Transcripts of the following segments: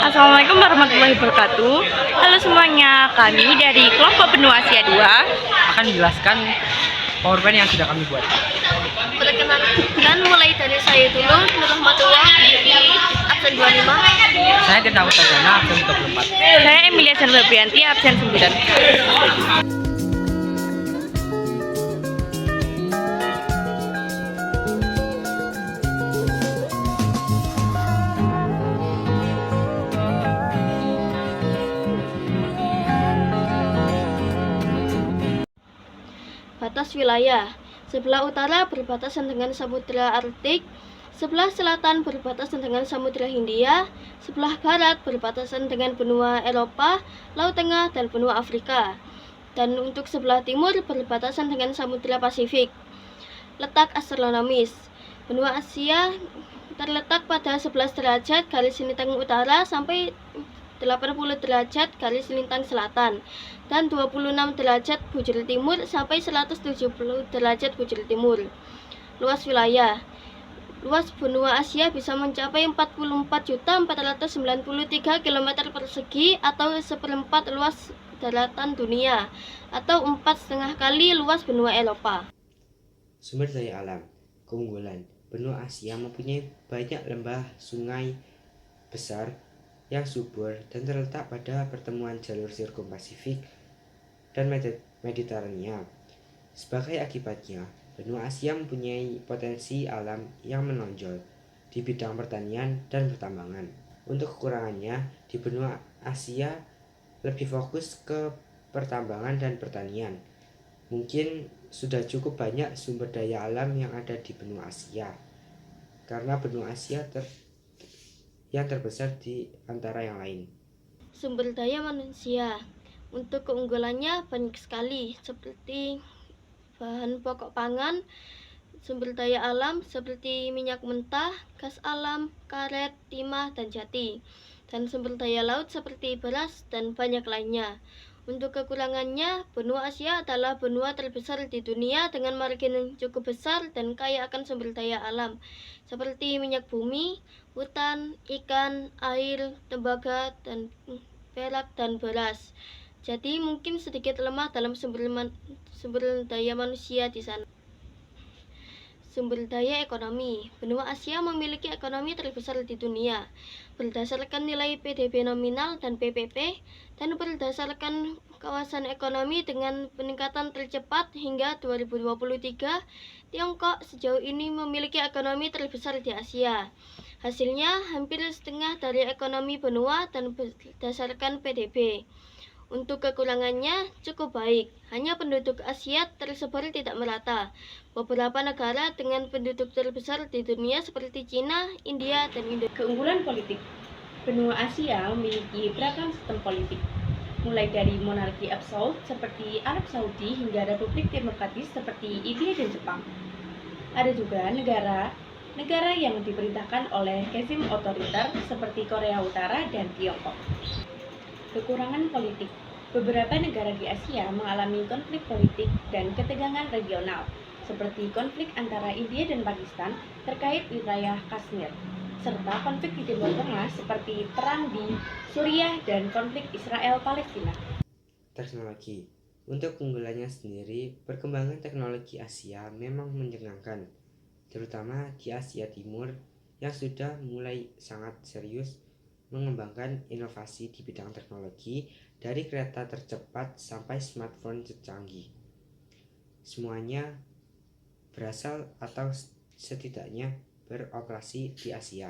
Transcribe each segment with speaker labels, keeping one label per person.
Speaker 1: Assalamualaikum warahmatullahi wabarakatuh. Halo semuanya, kami dari kelompok benua Asia 2
Speaker 2: akan menjelaskan PowerPoint yang sudah kami buat.
Speaker 3: Perkenalkan mulai dari saya dulu, Nur Rahmatullah dari absen 25.
Speaker 2: Saya Tirta Utadana, absen 24.
Speaker 1: Saya Emilia Febrianti, absen 9.
Speaker 3: Batas wilayah. Sebelah utara berbatasan dengan Samudra Arktik, sebelah selatan berbatasan dengan Samudra Hindia, sebelah barat berbatasan dengan benua Eropa, Laut Tengah, dan benua Afrika. Dan untuk sebelah timur berbatasan dengan Samudra Pasifik. Letak astronomis. Benua Asia terletak pada 11 derajat garis lintang utara sampai 80 derajat garis lintang selatan dan 26 derajat bujur timur sampai 170 derajat bujur timur. Luas wilayah. Luas benua Asia bisa mencapai 44.493 km persegi atau seperempat luas daratan dunia atau 4,5 kali luas benua Eropa.
Speaker 4: Sumber daya alam. Keunggulan. Benua Asia mempunyai banyak lembah sungai besar yang subur dan terletak pada pertemuan jalur sirkum Pasifik dan Mediterania. Sebagai akibatnya, benua Asia mempunyai potensi alam yang menonjol di bidang pertanian dan pertambangan. Untuk kekurangannya, di benua Asia lebih fokus ke pertambangan dan pertanian. Mungkin sudah cukup banyak sumber daya alam yang ada di benua Asia, karena benua Asia yang terbesar di antara yang lain.
Speaker 3: Sumber daya manusia. Untuk keunggulannya banyak sekali, seperti bahan pokok pangan, sumber daya alam seperti minyak mentah, gas alam, karet, timah, dan jati, dan sumber daya laut seperti beras dan banyak lainnya. Untuk kekurangannya, benua Asia adalah benua terbesar di dunia dengan margin yang cukup besar dan kaya akan sumber daya alam, seperti minyak bumi, hutan, ikan, air, tembaga, dan perak dan beras. Jadi mungkin sedikit lemah dalam sumber daya manusia di sana. Sumber daya ekonomi. Benua Asia memiliki ekonomi terbesar di dunia berdasarkan nilai PDB nominal dan PPP, dan berdasarkan kawasan ekonomi dengan peningkatan tercepat hingga 2023. Tiongkok sejauh ini memiliki ekonomi terbesar di Asia. Hasilnya hampir setengah dari ekonomi benua dan berdasarkan PDB. Untuk kekurangannya cukup baik, hanya penduduk Asia tersebar tidak merata. Beberapa negara dengan penduduk terbesar di dunia seperti Cina, India, dan Indonesia.
Speaker 1: Keunggulan politik. Benua Asia memiliki beragam sistem politik, mulai dari monarki absolut seperti Arab Saudi hingga republik demokratis seperti India dan Jepang. Ada juga negara yang diperintahkan oleh rezim otoriter seperti Korea Utara dan Tiongkok. Kekurangan politik. Beberapa negara di Asia mengalami konflik politik dan ketegangan regional, seperti konflik antara India dan Pakistan terkait wilayah Kashmir, serta konflik di Timur Tengah seperti perang di Suriah dan konflik Israel-Palestina.
Speaker 4: Teknologi. Untuk keunggulannya sendiri, perkembangan teknologi Asia memang menyenangkan, terutama di Asia Timur yang sudah mulai sangat serius mengembangkan inovasi di bidang teknologi, dari kereta tercepat sampai smartphone tercanggih. Semuanya berasal atau setidaknya beroperasi di Asia.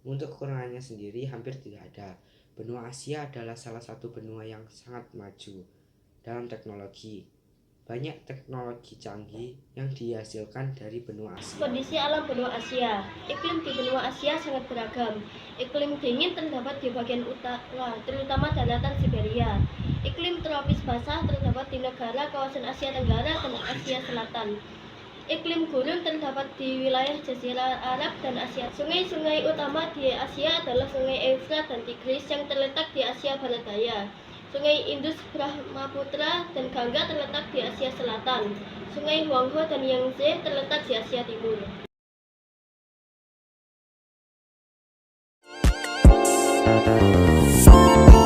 Speaker 4: Untuk kekurangannya sendiri hampir tidak ada. Benua Asia adalah salah satu benua yang sangat maju dalam teknologi. Banyak teknologi canggih yang dihasilkan dari benua Asia.
Speaker 3: Kondisi alam benua Asia. Iklim di benua Asia sangat beragam. Iklim dingin terdapat di bagian utara, terutama daratan Siberia. Iklim tropis basah terdapat di negara kawasan Asia Tenggara dan Asia Selatan. Iklim gurun terdapat di wilayah Jazirah Arab dan Asia. Sungai-sungai utama di Asia adalah Sungai Efrat dan Tigris yang terletak di Asia Barat Daya. Sungai Indus, Brahmaputra, dan Gangga terletak di Asia Selatan. Sungai Huanghe dan Yangtze terletak di Asia Timur.
Speaker 5: Thank